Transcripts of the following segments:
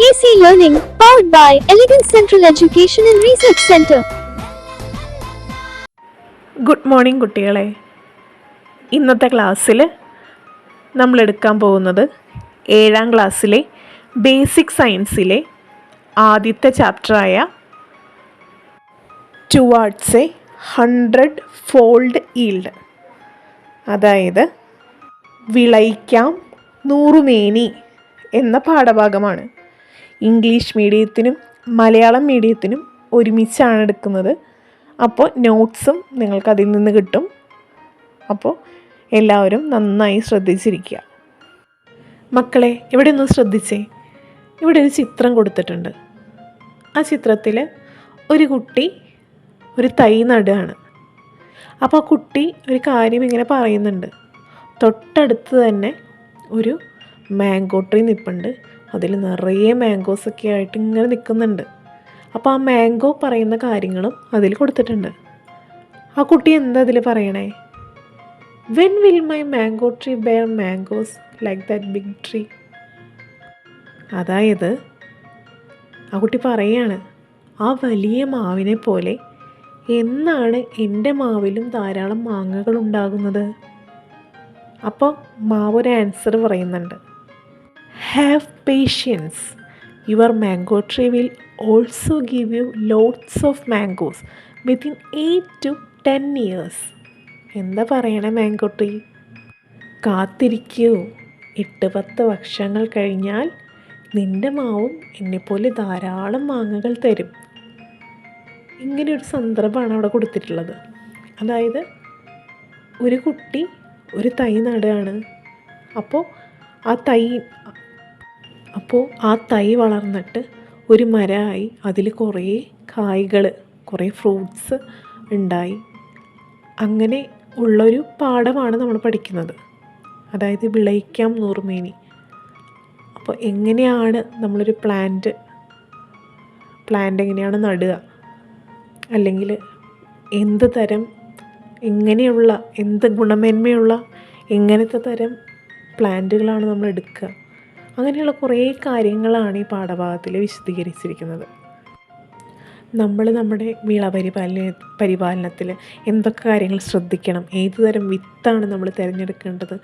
AC Learning, powered by Elegant Central Education and Research Center. Good morning കുട്ടികളെ. ഇന്നത്തെ ക്ലാസ്സിൽ നമ്മൾ എടുക്കാൻ പോകുന്നത് 7ാം ക്ലാസ്സിലെ ബേസിക് സയൻസിലെ ആദ്യത്തെ ചാപ്റ്ററായ ടുവാർഡ്സ് എ 100-fold yield, അതായത് വിളയിക്കാം 100 മേനി എന്ന പാഠഭാഗമാണ്. ഇംഗ്ലീഷ് മീഡിയത്തിനും മലയാളം മീഡിയത്തിനും ഒരുമിച്ചാണ് എടുക്കുന്നത്. അപ്പോൾ നോട്ട്സും നിങ്ങൾക്ക് അതിൽ നിന്ന് കിട്ടും. അപ്പോൾ എല്ലാവരും നന്നായി ശ്രദ്ധിച്ചിരിക്കുക. മക്കളെ, ഇവിടെ ഒന്ന് ശ്രദ്ധിച്ചേ. ഇവിടെ ഒരു ചിത്രം കൊടുത്തിട്ടുണ്ട്. ആ ചിത്രത്തിൽ ഒരു കുട്ടി ഒരു തൈ നടുകയാണ്. അപ്പോൾ ആ കുട്ടി ഒരു കാര്യം ഇങ്ങനെ പറയുന്നുണ്ട്. തൊട്ടടുത്ത് തന്നെ ഒരു മാംഗോ ട്രീ നിൽപ്പുണ്ട്. അതിൽ നിറയെ മാംഗോസൊക്കെ ആയിട്ട് ഇങ്ങനെ നിൽക്കുന്നുണ്ട്. അപ്പോൾ ആ മാംഗോ പറയുന്ന കാര്യങ്ങളും അതിൽ കൊടുത്തിട്ടുണ്ട്. ആ കുട്ടി എന്താ അതിൽ പറയണേ? When will my mango tree bear mangoes like that big tree? അതായത് ആ കുട്ടി പറയാണ്, ആ വലിയ മാവിനെ പോലെ എന്നാണ് എൻ്റെ മാവിലും ധാരാളം മാങ്ങകൾ ഉണ്ടാകുന്നത്? അപ്പോൾ മാവ് ഒരു ആൻസർ പറയുന്നുണ്ട്. Have patients, your mango tree will also give you lots of mangoes within 8 to 10 years. എന്താ പറയണേ മാംഗോ ട്രീ? കാത്തിരിക്കൂ, 8-10 വർഷങ്ങൾ കഴിഞ്ഞാൽ നിൻ്റെ മാവും എന്നെപ്പോലെ ധാരാളം മാങ്ങകൾ തരും. ഇങ്ങനെയൊരു സന്ദർഭമാണ് അവിടെ കൊടുത്തിട്ടുള്ളത്. അതായത് ഒരു കുട്ടി ഒരു തൈ നടുകയാണ്. അപ്പോൾ ആ തൈ വളർന്നിട്ട് ഒരു മരമായി, അതിൽ കുറേ കായ്കൾ, കുറേ ഫ്രൂട്ട്സ് ഉണ്ടായി. അങ്ങനെ ഉള്ളൊരു പാഠമാണ് നമ്മൾ പഠിക്കുന്നത്. അതായത് വിളയിക്കാം 100 മേനി. അപ്പോൾ എങ്ങനെയാണ് നമ്മളൊരു പ്ലാന്റ് എങ്ങനെയാണ് നടുക, അല്ലെങ്കിൽ എന്ത് ഗുണമേന്മയുള്ള എങ്ങനത്തെ തരം പ്ലാന്റുകളാണ് നമ്മൾ എടുക്കുക, അങ്ങനെയുള്ള കുറേ കാര്യങ്ങളാണ് ഈ പാഠഭാഗത്തിൽ വിശദീകരിച്ചിരിക്കുന്നത്. നമ്മൾ നമ്മുടെ വിള പരിപാലനത്തിൽ എന്തൊക്കെ കാര്യങ്ങൾ ശ്രദ്ധിക്കണം, ഏത് തരം വിത്താണ് നമ്മൾ തിരഞ്ഞെടുക്കേണ്ടത്,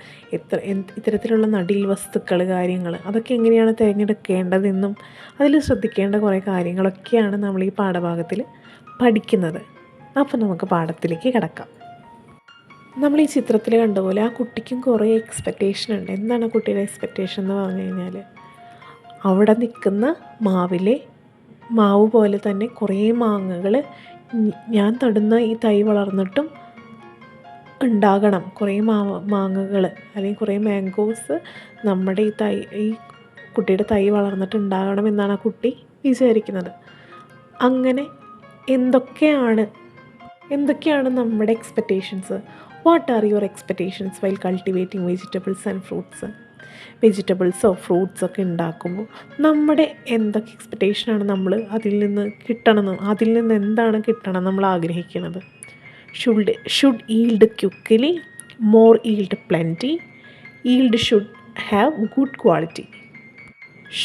ഇത്തരത്തിലുള്ള നടീൽ വസ്തുക്കൾ, കാര്യങ്ങൾ അതൊക്കെ എങ്ങനെയാണ് തിരഞ്ഞെടുക്കേണ്ടതെന്നും അതിൽ ശ്രദ്ധിക്കേണ്ട കുറേ കാര്യങ്ങളൊക്കെയാണ് നമ്മൾ ഈ പാഠഭാഗത്തിൽ പഠിക്കുന്നത്. അപ്പോൾ നമുക്ക് പാഠത്തിലേക്ക് കിടക്കാം. നമ്മൾ ഈ ചിത്രത്തിൽ കണ്ട പോലെ ആ കുട്ടിക്കും കുറേ എക്സ്പെക്റ്റേഷൻ ഉണ്ട്. എന്താണ് കുട്ടിയുടെ എക്സ്പെക്റ്റേഷൻ എന്ന് പറഞ്ഞു കഴിഞ്ഞാൽ, അവിടെ നിൽക്കുന്ന മാവ് പോലെ തന്നെ കുറേ മാങ്ങകൾ ഞാൻ നടുന്ന ഈ തൈ വളർന്നിട്ടും ഉണ്ടാകണം. കുറേ മാങ്ങകൾ അല്ലെങ്കിൽ കുറേ മാംഗോസ് നമ്മുടെ ഈ കുട്ടിയുടെ തൈ വളർന്നിട്ട് ഉണ്ടാകണം എന്നാണ് ആ കുട്ടി വിചാരിക്കുന്നത്. അങ്ങനെ എന്തൊക്കെയാണ് നമ്മുടെ expectations? What are your expectations while cultivating vegetables and fruits? വെജിറ്റബിൾസോ ഫ്രൂട്ട്സൊക്കെ ഉണ്ടാക്കുമ്പോൾ നമ്മുടെ എന്തൊക്കെ എക്സ്പെക്റ്റേഷനാണ് നമ്മൾ അതിൽ നിന്ന് എന്താണ് കിട്ടണം നമ്മൾ ആഗ്രഹിക്കുന്നത്? Should yield quickly, more yield plenty, yield should have good quality.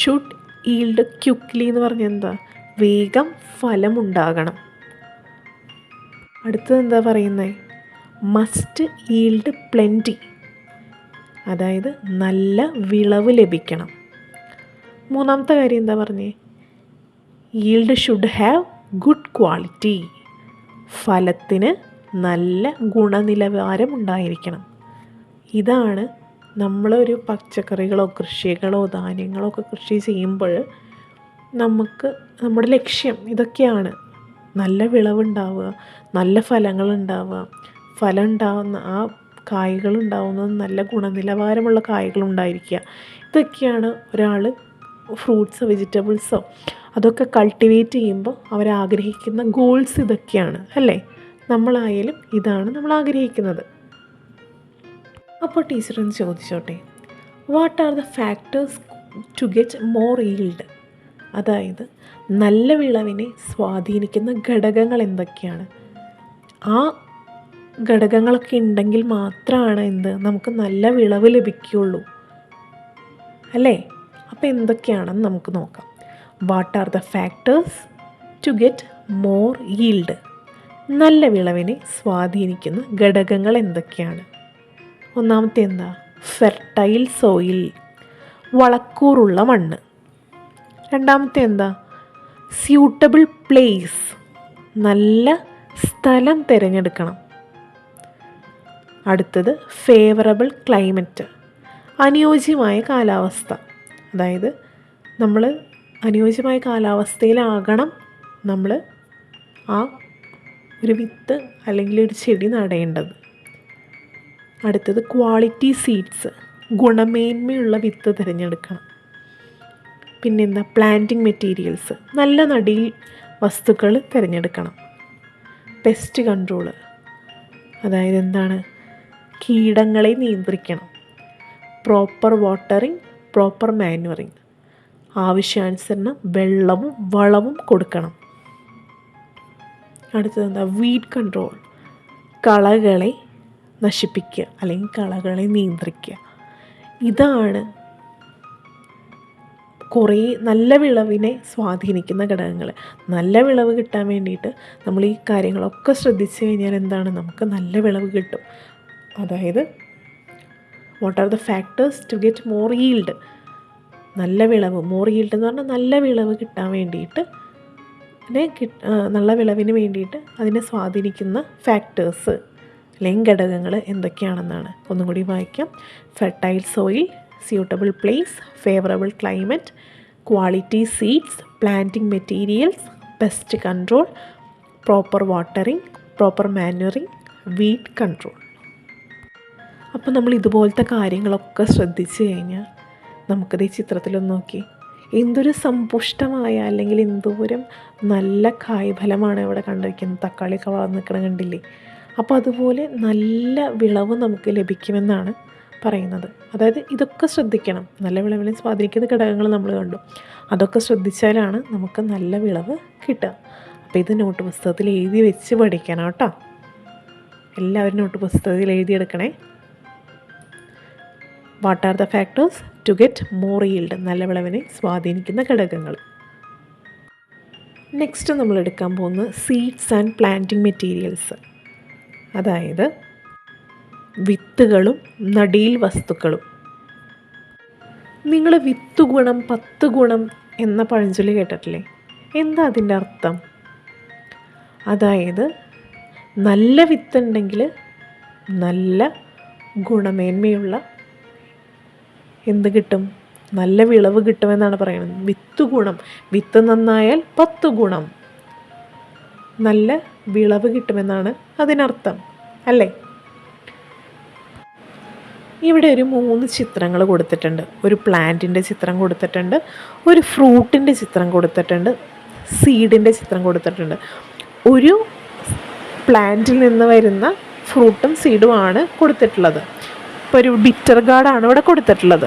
Should yield quickly എന്ന് പറഞ്ഞാൽ എന്താ? വേഗം ഫലമുണ്ടാകണം. അടുത്തത് എന്താ പറയുന്നത്? മസ്റ്റ് ഈൽഡ് പ്ലെൻറ്റി, അതായത് നല്ല വിളവ് ലഭിക്കണം. മൂന്നാമത്തെ കാര്യം എന്താ പറഞ്ഞേ? Yield should have good quality, ഫലത്തിന് നല്ല ഗുണനിലവാരം ഉണ്ടായിരിക്കണം. ഇതാണ് നമ്മളൊരു പച്ചക്കറികളോ കൃഷികളോ ധാന്യങ്ങളോ ഒക്കെ കൃഷി ചെയ്യുമ്പോൾ നമ്മുടെ ലക്ഷ്യം ഇതൊക്കെയാണ്. നല്ല വിളവുണ്ടാവുക, നല്ല ഫലങ്ങളുണ്ടാവുക, ഫലം ഉണ്ടാവുന്ന ആ കായ്കളുണ്ടാവുന്നത് നല്ല ഗുണനിലവാരമുള്ള കായ്കളുണ്ടായിരിക്കുക. ഇതൊക്കെയാണ് ഒരാൾ ഫ്രൂട്ട്സോ വെജിറ്റബിൾസോ അതൊക്കെ കൾട്ടിവേറ്റ് ചെയ്യുമ്പോൾ അവരാഗ്രഹിക്കുന്ന ഗോൾസ് ഇതൊക്കെയാണ്, അല്ലേ? നമ്മളായാലും ഇതാണ് നമ്മൾ ആഗ്രഹിക്കുന്നത്. അപ്പോൾ ടീച്ചറൊന്ന് ചോദിച്ചോട്ടെ, what are the factors to get more yield? അതായത് നല്ല വിളവിനെ സ്വാധീനിക്കുന്ന ഘടകങ്ങൾ എന്തൊക്കെയാണ്? ആ ഘടകങ്ങളൊക്കെ ഉണ്ടെങ്കിൽ മാത്രമാണ് നമുക്ക് നല്ല വിളവ് ലഭിക്കുകയുള്ളൂ, അല്ലേ? അപ്പോൾ എന്തൊക്കെയാണെന്ന് നമുക്ക് നോക്കാം. What are the factors to get more yield? നല്ല വിളവിനെ സ്വാധീനിക്കുന്ന ഘടകങ്ങൾ എന്തൊക്കെയാണ്? ഒന്നാമത്തെ എന്താ? ഫെർട്ടൈൽ സോയിൽ, വളക്കൂറുള്ള മണ്ണ്. രണ്ടാമത്തെ എന്താ? സ്യൂട്ടബിൾ പ്ലേസ്, നല്ല സ്ഥലം തിരഞ്ഞെടുക്കണം. അടുത്തത് ഫേവറബിൾ ക്ലൈമറ്റ്, അനുയോജ്യമായ കാലാവസ്ഥ. അതായത് നമ്മൾ അനുയോജ്യമായ കാലാവസ്ഥയിലാകണം നമ്മൾ ആ ഒരു വിത്ത് അല്ലെങ്കിൽ ഒരു ചെടി നടേണ്ടത്. അടുത്തത് ക്വാളിറ്റി സീഡ്സ്, ഗുണമേന്മയുള്ള വിത്ത് തിരഞ്ഞെടുക്കണം. പിന്നെന്താ? പ്ലാന്റിംഗ് മെറ്റീരിയൽസ്, നല്ല നടീൽ വസ്തുക്കൾ തിരഞ്ഞെടുക്കണം. പെസ്റ്റ് കൺട്രോള്, അതായത് എന്താണ്? കീടങ്ങളെ നിയന്ത്രിക്കണം. പ്രോപ്പർ വാട്ടറിങ്, പ്രോപ്പർ മാനുവറിങ്, ആവശ്യാനുസരണം വെള്ളവും വളവും കൊടുക്കണം. അടുത്തതെന്താ? വീഡ് കൺട്രോൾ, കളകളെ നശിപ്പിക്കുക അല്ലെങ്കിൽ കളകളെ നിയന്ത്രിക്കുക. ഇതാണ് കുറേ നല്ല വിളവിനെ സ്വാധീനിക്കുന്ന ഘടകങ്ങൾ. നല്ല വിളവ് കിട്ടാൻ വേണ്ടിയിട്ട് നമ്മൾ ഈ കാര്യങ്ങളൊക്കെ ശ്രദ്ധിച്ചു കഴിഞ്ഞാൽ എന്താണ്? നമുക്ക് നല്ല വിളവ് കിട്ടും. അതായത് what are the factors to get more yield? നല്ല വിളവ്, മോർ yield എന്ന് പറഞ്ഞാൽ നല്ല വിളവ് കിട്ടാൻ വേണ്ടിയിട്ട് നല്ല വിളവിന് വേണ്ടിയിട്ട് അതിനെ സ്വാധീനിക്കുന്ന ഫാക്ടേഴ്സ് അല്ലെങ്കിൽ ഘടകങ്ങൾ എന്തൊക്കെയാണെന്നാണ്. ഒന്നും കൂടി വായിക്കാം. Fertile soil, suitable place, favourable climate, quality seeds, planting materials, pest control, proper watering, proper manuring, weed control. അപ്പോൾ നമ്മൾ ഇതുപോലത്തെ കാര്യങ്ങളൊക്കെ ശ്രദ്ധിച്ചു കഴിഞ്ഞാൽ നമുക്കത് ഈ ചിത്രത്തിലൊന്ന് നോക്കി എന്തൊരു സമ്പുഷ്ടമായ അല്ലെങ്കിൽ എന്തോരം നല്ല കായ്ഫലമാണ് ഇവിടെ കണ്ടിരിക്കുന്നത്. തക്കാളിയൊക്കെ വളർന്ന് നിൽക്കണം കണ്ടില്ലേ? അപ്പോൾ അതുപോലെ നല്ല വിളവ് നമുക്ക് ലഭിക്കുമെന്നാണ് പറയുന്നത്. അതായത് ഇതൊക്കെ ശ്രദ്ധിക്കണം. നല്ല വിളവിനെ സ്വാധീനിക്കുന്ന ഘടകങ്ങൾ നമ്മൾ കണ്ടു. അതൊക്കെ ശ്രദ്ധിച്ചാലാണ് നമുക്ക് നല്ല വിളവ് കിട്ടുക. അപ്പോൾ ഇത് നോട്ട് പുസ്തകത്തിൽ എഴുതി വെച്ച് പഠിക്കണം കേട്ടോ. എല്ലാവരും നോട്ട് പുസ്തകത്തിൽ എഴുതിയെടുക്കണേ. What are the factors to get more yield? നല്ല വിളവിനെ സ്വാധീനിക്കുന്ന ഘടകങ്ങൾ. നെക്സ്റ്റ് നമ്മൾ എടുക്കാൻ പോകുന്നത് സീഡ്സ് ആൻഡ് പ്ലാന്റിംഗ് മെറ്റീരിയൽസ്, അതായത് വിത്തുകളും നടീൽ വസ്തുക്കളും. നിങ്ങൾ വിത്ത് ഗുണം 10 ഗുണം എന്ന പഴഞ്ചൊല്ലി കേട്ടിട്ടില്ലേ? എന്താ അതിൻ്റെ അർത്ഥം? അതായത് നല്ല വിത്തുണ്ടെങ്കിൽ നല്ല ഗുണമേന്മയുള്ള എന്ത് കിട്ടും? നല്ല വിളവ് കിട്ടുമെന്നാണ് പറയുന്നത്. വിത്ത് ഗുണം, വിത്ത് നന്നായാൽ 10 ഗുണം, നല്ല വിളവ് കിട്ടുമെന്നാണ് അതിനർത്ഥം അല്ലേ? ഇവിടെ ഒരു 3 ചിത്രങ്ങൾ കൊടുത്തിട്ടുണ്ട്. ഒരു പ്ലാന്റിൻ്റെ ചിത്രം കൊടുത്തിട്ടുണ്ട്, ഒരു ഫ്രൂട്ടിൻ്റെ ചിത്രം കൊടുത്തിട്ടുണ്ട്, സീഡിൻ്റെ ചിത്രം കൊടുത്തിട്ടുണ്ട്. ഒരു പ്ലാന്റിൽ നിന്ന് വരുന്ന ഫ്രൂട്ടും സീഡുമാണ് കൊടുത്തിട്ടുള്ളത്. ഇപ്പോൾ ഒരു ബിറ്റർ ഗാർഡാണ് ഇവിടെ കൊടുത്തിട്ടുള്ളത്.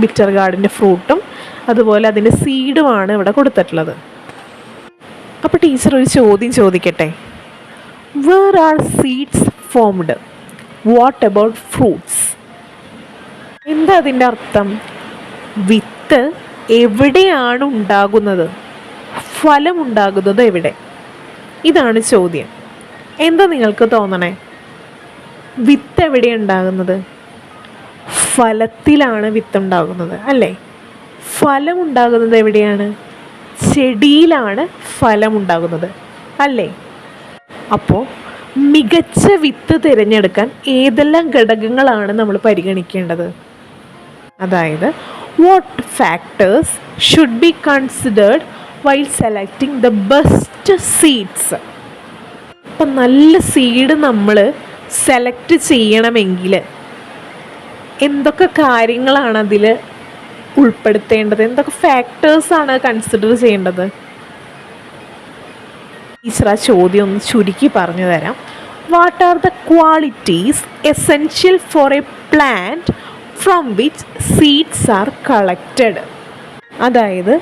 ബിറ്റർ ഗാർഡിൻ്റെ ഫ്രൂട്ടും അതുപോലെ അതിൻ്റെ സീഡുമാണ് ഇവിടെ കൊടുത്തിട്ടുള്ളത്. അപ്പോൾ ടീച്ചർ ഒരു ചോദ്യം ചോദിക്കട്ടെ. Where are seeds formed? What about fruits? എന്താ അതിൻ്റെ അർത്ഥം? വിത്ത് എവിടെയാണ് ഉണ്ടാകുന്നത്? ഫലം ഉണ്ടാകുന്നത് എവിടെ? ഇതാണ് ചോദ്യം. എന്താ നിങ്ങൾക്ക് തോന്നണേ? വിത്ത് എവിടെയാണ് ഉണ്ടാകുന്നത്? ഫലത്തിലാണ് വിത്ത് ഉണ്ടാകുന്നത് അല്ലേ? ഫലം ഉണ്ടാകുന്നത് എവിടെയാണ്? ചെടിയിലാണ് ഫലം ഉണ്ടാകുന്നത് അല്ലേ? അപ്പോൾ മികച്ച വിത്ത് തിരഞ്ഞെടുക്കാൻ ഏതെല്ലാം ഘടകങ്ങളാണ് നമ്മൾ പരിഗണിക്കേണ്ടത്? അതായത് what factors should be considered while selecting the best seeds? അപ്പം നല്ല സീഡ് നമ്മൾ സെലക്ട് ചെയ്യണമെങ്കിൽ എന്തൊക്കെ കാര്യങ്ങളാണ് അതിൽ ഉൾപ്പെടുത്തേണ്ടത്? എന്തൊക്കെ ഫാക്ടേഴ്സാണ് കൺസിഡർ ചെയ്യേണ്ടത്? ടീച്ചർ ആ ചോദ്യം ഒന്ന് ചുരുക്കി പറഞ്ഞു തരാം. What are the qualities essential for A plant from which seeds are collected? അതായത്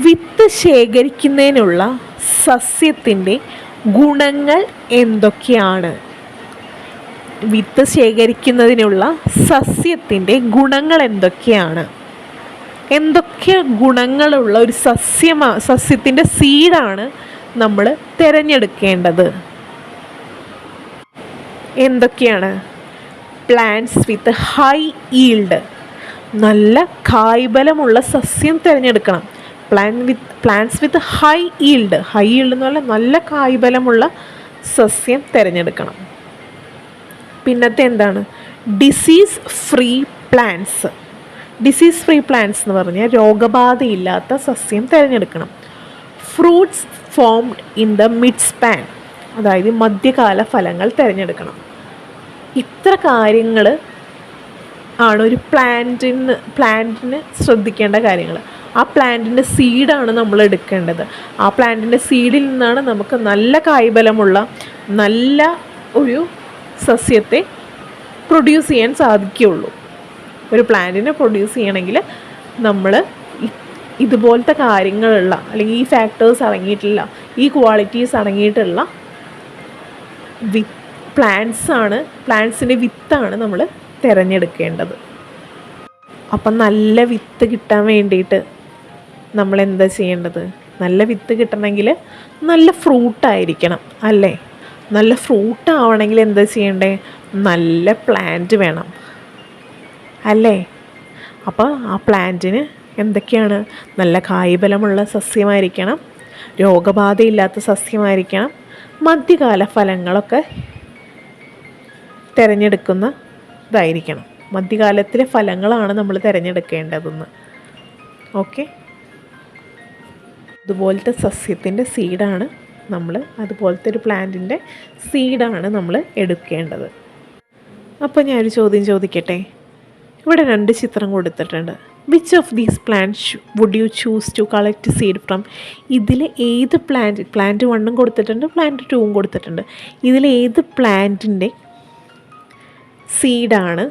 വിത്ത് ശേഖരിക്കുന്നതിനുള്ള സസ്യത്തിൻ്റെ ഗുണങ്ങൾ എന്തൊക്കെയാണ്? വിത്ത് ശേഖരിക്കുന്നതിനുള്ള സസ്യത്തിൻ്റെ ഗുണങ്ങൾ എന്തൊക്കെയാണ്? എന്തൊക്കെ ഗുണങ്ങളുള്ള ഒരു സസ്യത്തിൻ്റെ സീഡാണ് നമ്മൾ തിരഞ്ഞെടുക്കേണ്ടത്? എന്തൊക്കെയാണ്? പ്ലാന്റ്സ് വിത്ത് ഹൈ ഈൽഡ്, നല്ല കായ്ബലമുള്ള സസ്യം തിരഞ്ഞെടുക്കണം. പ്ലാന്റ്സ് വിത്ത് ഹൈ ഈൽഡ് എന്ന് പറഞ്ഞാൽ നല്ല കായ്ബലമുള്ള സസ്യം തിരഞ്ഞെടുക്കണം. പിന്നത്തെ എന്താണ്? ഡിസീസ് ഫ്രീ പ്ലാന്റ്സ് എന്ന് പറഞ്ഞാൽ രോഗബാധയില്ലാത്ത സസ്യം തിരഞ്ഞെടുക്കണം. Fruits formed in the mid span, അതായത് മധ്യകാല ഫലങ്ങൾ തിരഞ്ഞെടുക്കണം. ഇത്ര കാര്യങ്ങൾ ആണ് ഒരു പ്ലാന്റിന് ശ്രദ്ധിക്കേണ്ട കാര്യങ്ങൾ. ആ പ്ലാന്റിൻ്റെ സീഡാണ് നമ്മൾ എടുക്കേണ്ടത്. ആ പ്ലാന്റിൻ്റെ സീഡിൽ നിന്നാണ് നമുക്ക് നല്ല കായ്ബലമുള്ള നല്ല ഒരു സസ്യത്തെ പ്രൊഡ്യൂസ് ചെയ്യാൻ സാധിക്കുകയുള്ളൂ. ഒരു പ്ലാന്റിനെ പ്രൊഡ്യൂസ് ചെയ്യണമെങ്കിൽ നമ്മൾ ഇതുപോലത്തെ കാര്യങ്ങളുള്ള, അല്ലെങ്കിൽ ഈ ഫാക്ടേഴ്സ് അടങ്ങിയിട്ടുള്ള, ഈ ക്വാളിറ്റീസ് അടങ്ങിയിട്ടുള്ള പ്ലാന്റ്സിൻ്റെ വിത്താണ് നമ്മൾ തിരഞ്ഞെടുക്കേണ്ടത്. അപ്പം നല്ല വിത്ത് കിട്ടാൻ വേണ്ടിയിട്ട് നമ്മൾ എന്താ ചെയ്യേണ്ടത്? നല്ല വിത്ത് കിട്ടണമെങ്കിൽ നല്ല ഫ്രൂട്ടായിരിക്കണം അല്ലേ? നല്ല ഫ്രൂട്ട് ആവണമെങ്കിൽ എന്താ ചെയ്യണ്ടേ? നല്ല പ്ലാന്റ് വേണം അല്ലേ? അപ്പോൾ ആ പ്ലാന്റിന് എന്തൊക്കെയാണ്? നല്ല കായ്ബലമുള്ള സസ്യമായിരിക്കണം, രോഗബാധയില്ലാത്ത സസ്യമായിരിക്കണം, മധ്യകാല ഫലങ്ങളൊക്കെ തിരഞ്ഞെടുക്കുന്ന ഇതായിരിക്കണം. മധ്യകാലത്തിലെ ഫലങ്ങളാണ് നമ്മൾ തിരഞ്ഞെടുക്കേണ്ടതെന്ന്. ഓക്കെ, അതുപോലത്തെ സസ്യത്തിൻ്റെ സീഡാണ് നമ്മൾ, അതുപോലത്തെ ഒരു പ്ലാന്റിൻ്റെ സീഡാണ് നമ്മൾ എടുക്കേണ്ടത്. അപ്പോൾ ഞാനൊരു ചോദ്യം ചോദിക്കട്ടെ? ഇവിടെ 2 ചിത്രം കൊടുത്തിട്ടുണ്ട്. Which of these plants would you choose to collect seed from? ഇതിൽ ഏത് പ്ലാന്റ് 1 കൊടുത്തിട്ടുണ്ട്, പ്ലാന്റ് 2 കൊടുത്തിട്ടുണ്ട്. ഇതിൽ ഏത് പ്ലാന്റിൻ്റെ സീഡാണ്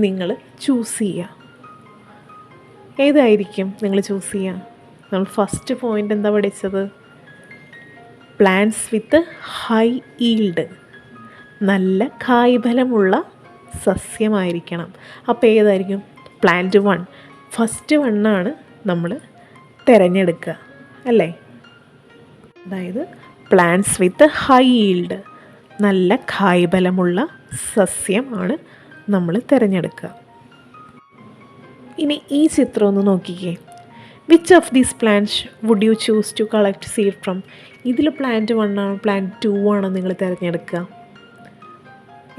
നിങ്ങൾ ചൂസ് ചെയ്യുക? ഏതായിരിക്കും നിങ്ങൾ ചൂസ് ചെയ്യുക? നമ്മൾ ഫസ്റ്റ് പോയിൻ്റ് എന്താ പഠിച്ചത്? പ്ലാന്റ്സ് വിത്ത് ഹൈ ഈൽഡ്, നല്ല കായ്ഫലമുള്ള സസ്യമായിരിക്കണം. അപ്പോൾ ഏതായിരിക്കും? പ്ലാന്റ് 1, ഫസ്റ്റ് 1 നമ്മൾ തിരഞ്ഞെടുക്കുക അല്ലേ? അതായത് പ്ലാന്റ്സ് വിത്ത് ഹൈ ഈൽഡ്, നല്ല കായ്ഫലമുള്ള സസ്യമാണ് നമ്മൾ തിരഞ്ഞെടുക്കുക. ഇനി ഈ ചിത്രം ഒന്ന് നോക്കിക്കേ. Which of these plants would you choose to collect seed from? ഇതിൽ പ്ലാന്റ് 1 ആണോ പ്ലാന്റ് 2 ആണോ നിങ്ങൾ തിരഞ്ഞെടുക്കുക?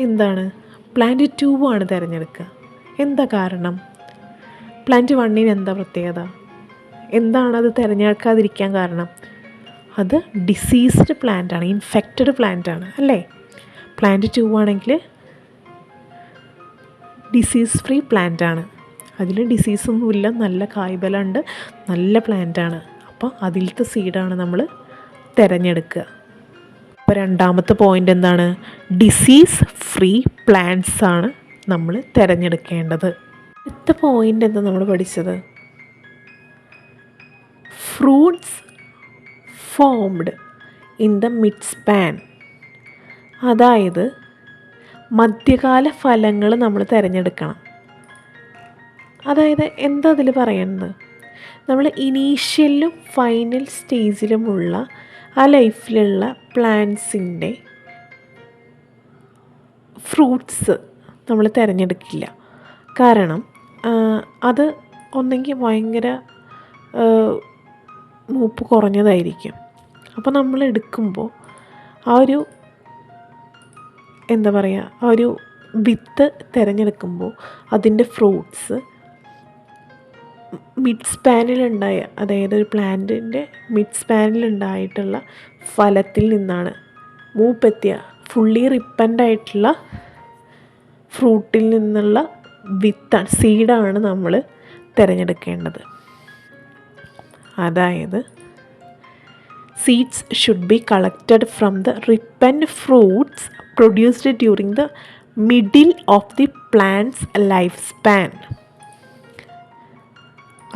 എന്താണ്? പ്ലാന്റ് 2 ആണ് തിരഞ്ഞെടുക്കുക. എന്താ കാരണം? പ്ലാന്റ് 1 എന്താ പ്രത്യേകത? എന്താണ് അത് തിരഞ്ഞെടുക്കാതിരിക്കാൻ കാരണം? അത് ഡിസീസ്ഡ് പ്ലാന്റാണ്, ഇൻഫെക്റ്റഡ് പ്ലാന്റാണ് അല്ലേ? പ്ലാന്റ് 2 ആണെങ്കിൽ ഡിസീസ് ഫ്രീ പ്ലാന്റാണ്. അതിൽ ഡിസീസൊന്നുമില്ല, നല്ല കായ്ബലമുണ്ട്, നല്ല പ്ലാന്റാണ്. അപ്പോൾ അതിലത്തെ സീഡാണ് നമ്മൾ തിരഞ്ഞെടുക്കുക. അപ്പോൾ 2ാമത്തെ പോയിൻ്റ് എന്താണ്? ഡിസീസ് ഫ്രീ പ്ലാന്റ്സ് ആണ് നമ്മൾ തിരഞ്ഞെടുക്കേണ്ടത്. അടുത്ത പോയിൻ്റ് എന്താ നമ്മൾ പഠിച്ചത്? Fruits formed in the mid span, അതായത് മധ്യകാല ഫലങ്ങൾ നമ്മൾ തിരഞ്ഞെടുക്കണം. അതായത് എന്താ അതിൽ പറയുന്നത്? നമ്മൾ ഇനീഷ്യലും ഫൈനൽ സ്റ്റേജിലുമുള്ള ആ ലൈഫിലുള്ള പ്ലാന്റ്സിൻ്റെ ഫ്രൂട്ട്സ് നമ്മൾ തിരഞ്ഞെടുക്കില്ല. കാരണം അത് ഒന്നെങ്കിൽ ഭയങ്കര മൂപ്പ് കുറഞ്ഞതായിരിക്കും. അപ്പോൾ നമ്മൾ എടുക്കുമ്പോൾ ആ ഒരു എന്താ പറയുക, ആ ഒരു വിത്ത് തിരഞ്ഞെടുക്കുമ്പോൾ അതിൻ്റെ ഫ്രൂട്ട്സ് മിഡ് സ്പാനിലുണ്ടായ, അതായത് ഒരു പ്ലാന്റിൻ്റെ മിഡ് സ്പാനിലുണ്ടായിട്ടുള്ള ഫലത്തിൽ നിന്നാണ്, മൂപ്പെത്തിയ ഫുള്ളി റിപ്പൻ്റായിട്ടുള്ള ഫ്രൂട്ടിൽ നിന്നുള്ള വിത്താണ്, സീഡാണ് നമ്മൾ തിരഞ്ഞെടുക്കേണ്ടത്. അതായത് seeds should be collected from the repent fruits produced during the middle of the plants life span.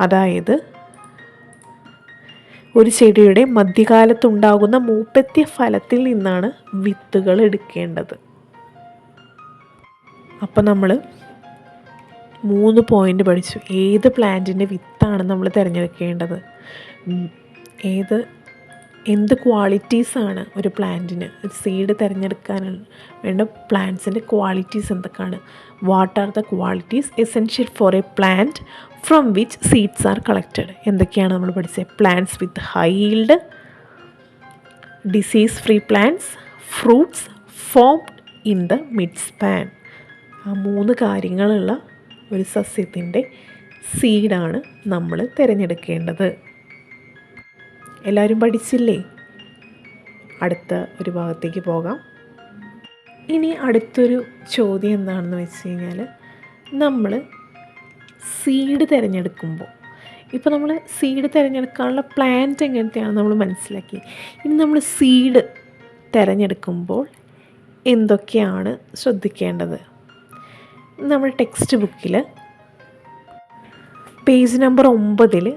അതായത് ഒരു ചെടിയുടെ മധ്യകാലത്തുണ്ടാകുന്ന മൂപ്പെത്തിയ ഫലത്തിൽ നിന്നാണ് വിത്തുകൾ എടുക്കേണ്ടത്. അപ്പോൾ നമ്മൾ 3 പോയിൻ്റ് പഠിച്ചു. ഏത് പ്ലാന്റിൻ്റെ വിത്താണ് നമ്മൾ തിരഞ്ഞെടുക്കേണ്ടത്, എന്ത് ക്വാളിറ്റീസാണ് ഒരു പ്ലാന്റിന്, ഒരു സീഡ് തിരഞ്ഞെടുക്കാൻ വേണ്ട പ്ലാന്റ്സിൻ്റെ ക്വാളിറ്റീസ് എന്തൊക്കെയാണ്, what are the qualities essential for A plant from which seeds are collected, എന്തൊക്കെയാണ് നമ്മൾ പഠിച്ചത്. Plants with high yield, disease free plants, fruits formed in the mid span. ആ 3 കാര്യങ്ങളുള്ള ഒരു സസ്യത്തിൻ്റെ സീഡാണ് നമ്മൾ തിരഞ്ഞെടുക്കേണ്ടത്. എല്ലാവരും പഠിച്ചില്ലേ? അടുത്ത ഒരു ഭാഗത്തേക്ക് പോകാം. ഇനി അടുത്തൊരു ചോദ്യം എന്താണെന്ന് വെച്ച് കഴിഞ്ഞാൽ, നമ്മൾ സീഡ് തിരഞ്ഞെടുക്കുമ്പോൾ, ഇപ്പോൾ നമ്മൾ സീഡ് തിരഞ്ഞെടുക്കാനുള്ള പ്ലാന്റ് എങ്ങനത്തെയാണ് നമ്മൾ മനസ്സിലാക്കി. ഇനി നമ്മൾ സീഡ് തിരഞ്ഞെടുക്കുമ്പോൾ എന്തൊക്കെയാണ് ശ്രദ്ധിക്കേണ്ടത്? നമ്മുടെ ടെക്സ്റ്റ് ബുക്കിൽ പേജ് നമ്പർ 9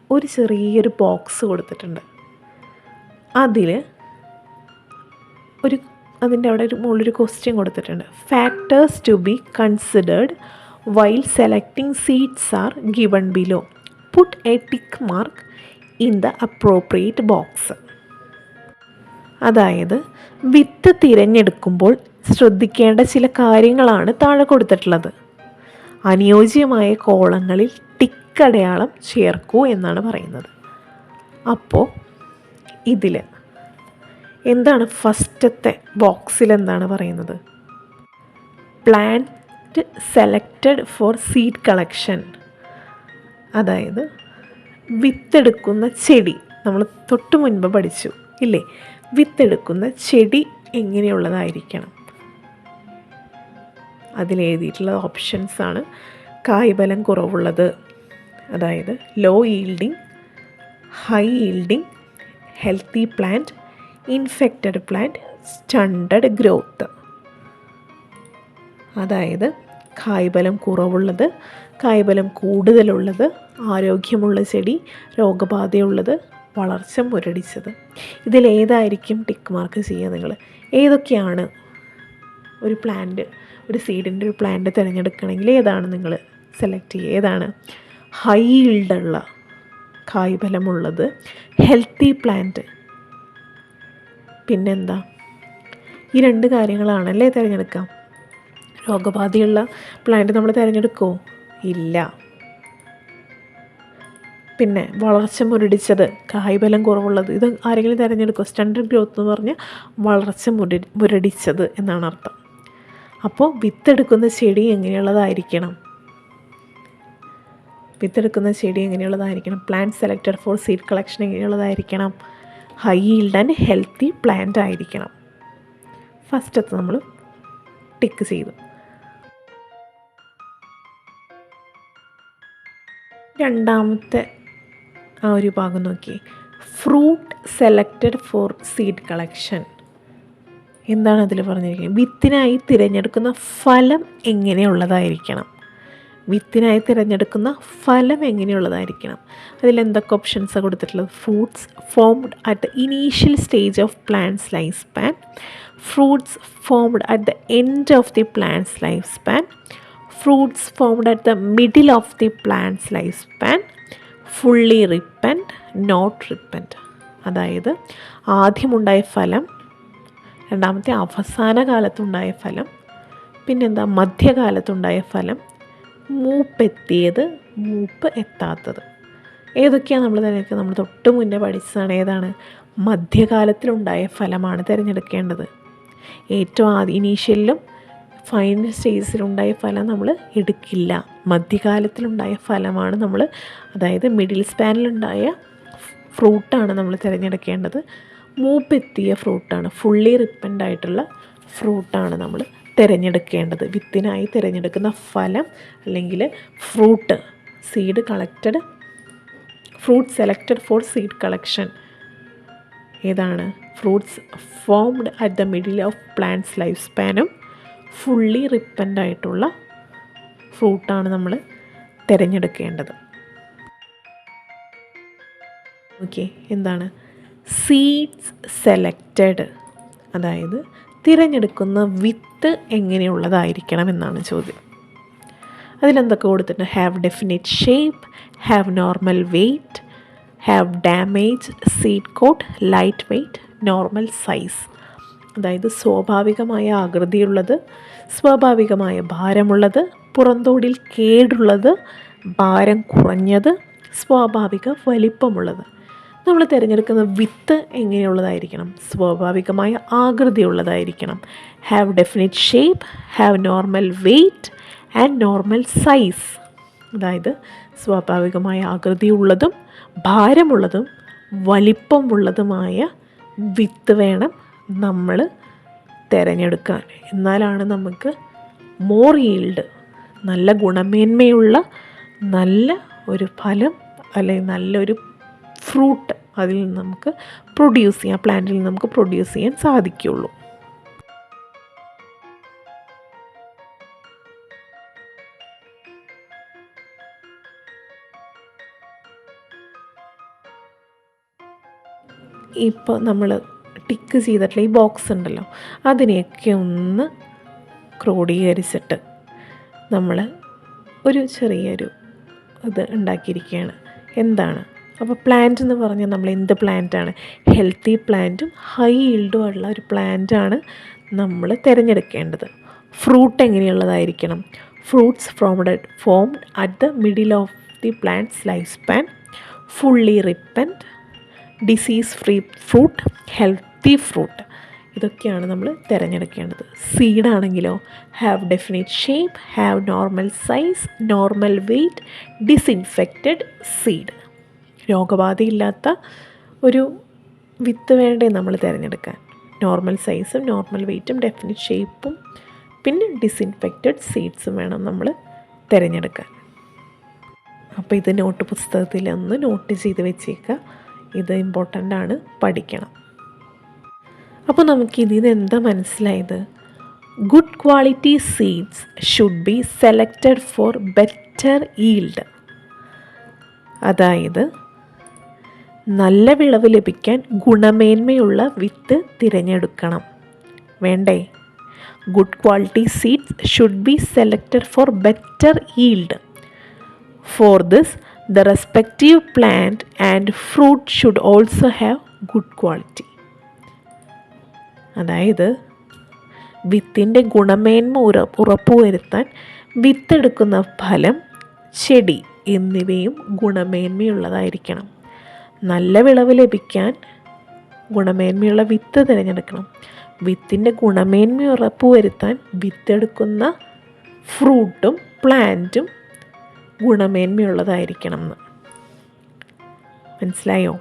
ഒരു ചെറിയൊരു ബോക്സ് കൊടുത്തിട്ടുണ്ട്. അതിൻ്റെ അവിടെ മുകളിലൊരു ക്വസ്റ്റ്യൻ കൊടുത്തിട്ടുണ്ട്. Factors to be considered while selecting seeds are given below. Put a tick mark in the appropriate box. അതായത് വിത്ത് തിരഞ്ഞെടുക്കുമ്പോൾ ശ്രദ്ധിക്കേണ്ട ചില കാര്യങ്ങളാണ് താഴെ കൊടുത്തിട്ടുള്ളത്. അനുയോജ്യമായ കോളങ്ങളിൽ ടിക്കടയാളം ചേർക്കൂ എന്നാണ് പറയുന്നത്. അപ്പോൾ ഇതിൽ എന്താണ് ഫസ്റ്റത്തെ ബോക്സിൽ എന്താണ് പറയുന്നത്? Plant selected for seed collection. അതായത് വിത്തെടുക്കുന്ന ചെടി നമ്മൾ തൊട്ട് മുൻപ് പഠിച്ചു ഇല്ലേ? വിത്തെടുക്കുന്ന ചെടി എങ്ങനെയുള്ളതായിരിക്കണം? അതിലെഴുതിയിട്ടുള്ള ഓപ്ഷൻസാണ് കായ്ബലം കുറവുള്ളത്, അതായത് low yielding, high yielding, healthy plant, infected plant, stunted growth. അതായത് കായ്ബലം കുറവുള്ളത്, കായ്ബലം കൂടുതലുള്ളത്, ആരോഗ്യമുള്ള ചെടി, രോഗബാധയുള്ളത്, വളർച്ച മുരടിച്ചത്. ഇതിലേതായിരിക്കും ടിക്ക് മാർക്ക് ചെയ്യുക നിങ്ങൾ? ഏതൊക്കെയാണ് ഒരു സീഡിൻ്റെ ഒരു പ്ലാന്റ് തിരഞ്ഞെടുക്കണമെങ്കിൽ ഏതാണ് നിങ്ങൾ സെലക്ട് ചെയ്യുക? ഏതാണ് ഹൈ ഈൽഡുള്ള, കായ്ബലമുള്ളത്, ഹെൽത്തി പ്ലാന്റ്, പിന്നെന്താ? ഈ 2 കാര്യങ്ങളാണല്ലേ തിരഞ്ഞെടുക്കാം. രോഗബാധയുള്ള പ്ലാന്റ് നമ്മൾ തിരഞ്ഞെടുക്കുമോ? ഇല്ല. പിന്നെ വളർച്ച മുരടിച്ചത്, കായ്ബലം കുറവുള്ളത്, ഇത് ആരെങ്കിലും തിരഞ്ഞെടുക്കുമോ? സ്റ്റണ്ടഡ് ഗ്രോത്ത് എന്ന് പറഞ്ഞാൽ വളർച്ച മുരടിച്ചത് എന്നാണ് അർത്ഥം. അപ്പോൾ വിത്തെടുക്കുന്ന ചെടി എങ്ങനെയുള്ളതായിരിക്കണം? Plant selected for seed collection എങ്ങനെയുള്ളതായിരിക്കണം? High yield and healthy plant ആയിരിക്കണം. ഫസ്റ്റത്തെ നമ്മൾ ടിക്ക് ചെയ്തു. രണ്ടാമത്തെ ആ ഒരു ഭാഗം നോക്കി. Fruit selected for seed collection. എന്താണ് അതിൽ പറഞ്ഞിരിക്കുന്നത്? വിത്തിനായി തിരഞ്ഞെടുക്കുന്ന ഫലം എങ്ങനെയുള്ളതായിരിക്കണം? അതിലെന്തൊക്കെ ഓപ്ഷൻസാണ് കൊടുത്തിട്ടുള്ളത്? Fruits formed at the initial stage of plants life span, fruits formed at the end of the plants life span, fruits formed at the middle of the plants life span, fully ripened, not ripened. അതായത് ആദ്യമുണ്ടായ ഫലം, രണ്ടാമത്തെ അവസാന കാലത്തുണ്ടായ ഫലം, പിന്നെന്താ മധ്യകാലത്തുണ്ടായ ഫലം, മൂപ്പെത്തിയത്, മൂപ്പ് എത്താത്തത്. ഏതൊക്കെയാണ് നമ്മൾ തിരഞ്ഞെടുക്കുക? നമ്മൾ തൊട്ട് മുന്നേ പഠിച്ചതാണ്. ഏതാണ്? മധ്യകാലത്തിലുണ്ടായ ഫലമാണ് തിരഞ്ഞെടുക്കേണ്ടത്. ഏറ്റവും ഇനീഷ്യലിലും ഫൈനൽ സ്റ്റേജിലുണ്ടായ ഫലം നമ്മൾ എടുക്കില്ല. മധ്യകാലത്തിലുണ്ടായ ഫലമാണ് നമ്മൾ, അതായത് മിഡിൽ സ്പാനിലുണ്ടായ ഫ്രൂട്ടാണ് നമ്മൾ തിരഞ്ഞെടുക്കേണ്ടത്. മൂപ്പെത്തിയ ഫ്രൂട്ടാണ്, ഫുള്ളി റിപ്പൻഡായിട്ടുള്ള ഫ്രൂട്ടാണ് നമ്മൾ തിരഞ്ഞെടുക്കേണ്ടത്. വിത്തിനായി തിരഞ്ഞെടുക്കുന്ന ഫലം അല്ലെങ്കിൽ fruit selected for seed collection ഏതാണ്? Fruits formed at the middle of plants life സ്പാനും ഫുള്ളി റിപ്പൻഡായിട്ടുള്ള ഫ്രൂട്ടാണ് നമ്മൾ തിരഞ്ഞെടുക്കേണ്ടത്. ഓക്കെ, എന്താണ് സീഡ്സ് സെലക്റ്റഡ്? അതായത് തിരഞ്ഞെടുക്കുന്ന വിത്ത് എങ്ങനെയുള്ളതായിരിക്കണം എന്നാണ് ചോദ്യം. അതിലെന്തൊക്കെ കൊടുത്തിട്ടുണ്ട്? Have definite shape, have normal weight, have damage seed coat, light weight, normal size. അതായത് സ്വാഭാവികമായ ആകൃതിയുള്ളത്, സ്വാഭാവികമായ ഭാരമുള്ളത്, പുറന്തോടിൽ കേടുള്ളത്, ഭാരം കുറഞ്ഞത്, സ്വാഭാവിക വലിപ്പമുള്ളത്. നമ്മൾ തിരഞ്ഞെടുക്കുന്ന വിത്ത് എങ്ങനെയുള്ളതായിരിക്കണം? സ്വാഭാവികമായ ആകൃതിയുള്ളതായിരിക്കണം. Have definite shape, have normal weight and normal size. അതായത് സ്വാഭാവികമായ ആകൃതിയുള്ളതും ഭാരമുള്ളതും വലിപ്പമുള്ളതുമായ വിത്ത് വേണം നമ്മൾ തിരഞ്ഞെടുക്കാൻ. എന്നാലാണ് നമുക്ക് മോർ ഈൽഡ്, നല്ല ഗുണമേന്മയുള്ള നല്ല ഒരു ഫലം അല്ലെങ്കിൽ നല്ലൊരു ഫ്രൂട്ട് അതിൽ നിന്ന് നമുക്ക് പ്രൊഡ്യൂസ് ചെയ്യാം, പ്ലാന്റിൽ നിന്ന് നമുക്ക് പ്രൊഡ്യൂസ് ചെയ്യാൻ സാധിക്കുകയുള്ളൂ. ഇപ്പോൾ നമ്മൾ ടിക്ക് ചെയ്തിട്ടുള്ള ഈ ബോക്സ് ഉണ്ടല്ലോ, അതിനെയൊക്കെ ഒന്ന് ക്രോഡീകരിച്ചിട്ട് നമ്മൾ ഒരു ചെറിയൊരു ഇത് ഉണ്ടാക്കിയിരിക്കുകയാണ്. എന്താണ്? അപ്പോൾ പ്ലാന്റ് എന്ന് പറഞ്ഞാൽ നമ്മൾ എന്ത് പ്ലാന്റാണ്? ഹെൽത്തി പ്ലാന്റും ഹൈ ഈൽഡും ഉള്ള ഒരു പ്ലാന്റാണ് നമ്മൾ തിരഞ്ഞെടുക്കേണ്ടത്. ഫ്രൂട്ട് എങ്ങനെയുള്ളതായിരിക്കണം? Fruits formed at the middle of the plants life span, fully ripened, disease free fruit, healthy fruit. ഇതൊക്കെയാണ് നമ്മൾ തിരഞ്ഞെടുക്കേണ്ടത്. സീഡാണെങ്കിലോ have definite shape, have normal size, normal weight, disinfected seed. രോഗബാധയില്ലാത്ത ഒരു വിത്ത് വേണ്ടേ നമ്മൾ തിരഞ്ഞെടുക്കാൻ? നോർമൽ സൈസും നോർമൽ വെയ്റ്റും ഡെഫിനിറ്റ് ഷേപ്പും പിന്നെ ഡിസിൻഫെക്റ്റഡ് സീഡ്സും വേണം നമ്മൾ തിരഞ്ഞെടുക്കാൻ. അപ്പോൾ ഇത് നോട്ട് പുസ്തകത്തിൽ ഒന്ന് നോട്ട് ചെയ്ത് വെച്ചേക്കുക. ഇത് ഇമ്പോർട്ടൻ്റ് ആണ്, പഠിക്കണം. അപ്പോൾ നമുക്ക് ഇതിൽ നിന്ന് എന്താ മനസ്സിലായത്? Good quality seeds should be selected four better yield. അതായത് നല്ല വിളവ് ലഭിക്കാൻ ഗുണമേന്മയുള്ള വിത്ത് തിരഞ്ഞെടുക്കണം, വേണ്ടേ? Good quality seeds should be selected four better yield. For this the respective plant and fruit should also have good quality. അതായത് വിത്തിൻ്റെ ഗുണമേന്മ ഉറപ്പുവരുത്താൻ വിത്തെടുക്കുന്ന ഫലം, ചെടി എന്നിവയും ഗുണമേന്മയുള്ളതായിരിക്കണം. നല്ല വിളവ് ലഭിക്കാൻ ഗുണമേന്മയുള്ള വിത്ത് തിരഞ്ഞെടുക്കണം. വിത്തിൻ്റെ ഗുണമേന്മ ഉറപ്പുവരുത്താൻ വിത്തെടുക്കുന്ന ഫ്രൂട്ടും പ്ലാന്റും ഗുണമേന്മയുള്ളതായിരിക്കണം എന്ന്. മനസ്സിലായോ?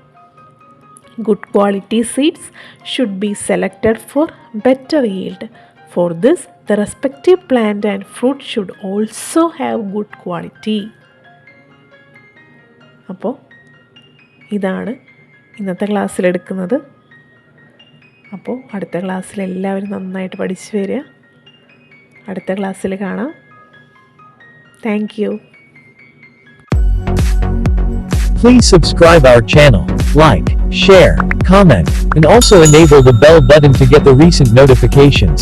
Good quality seeds should be selected four better yield. For this the respective plant and fruit should also have good quality. അപ്പോൾ ഇതാണ് ഇന്നത്തെ ക്ലാസ്സിലെടുക്കുന്നത്. അപ്പോൾ അടുത്ത ക്ലാസ്സിൽ എല്ലാവരും നന്നായിട്ട് പഠിച്ചു വരിക. അടുത്ത ക്ലാസ്സിൽ കാണാം. Thank you. Please subscribe our channel, like, share, comment, and also enable the bell button to get the recent notifications.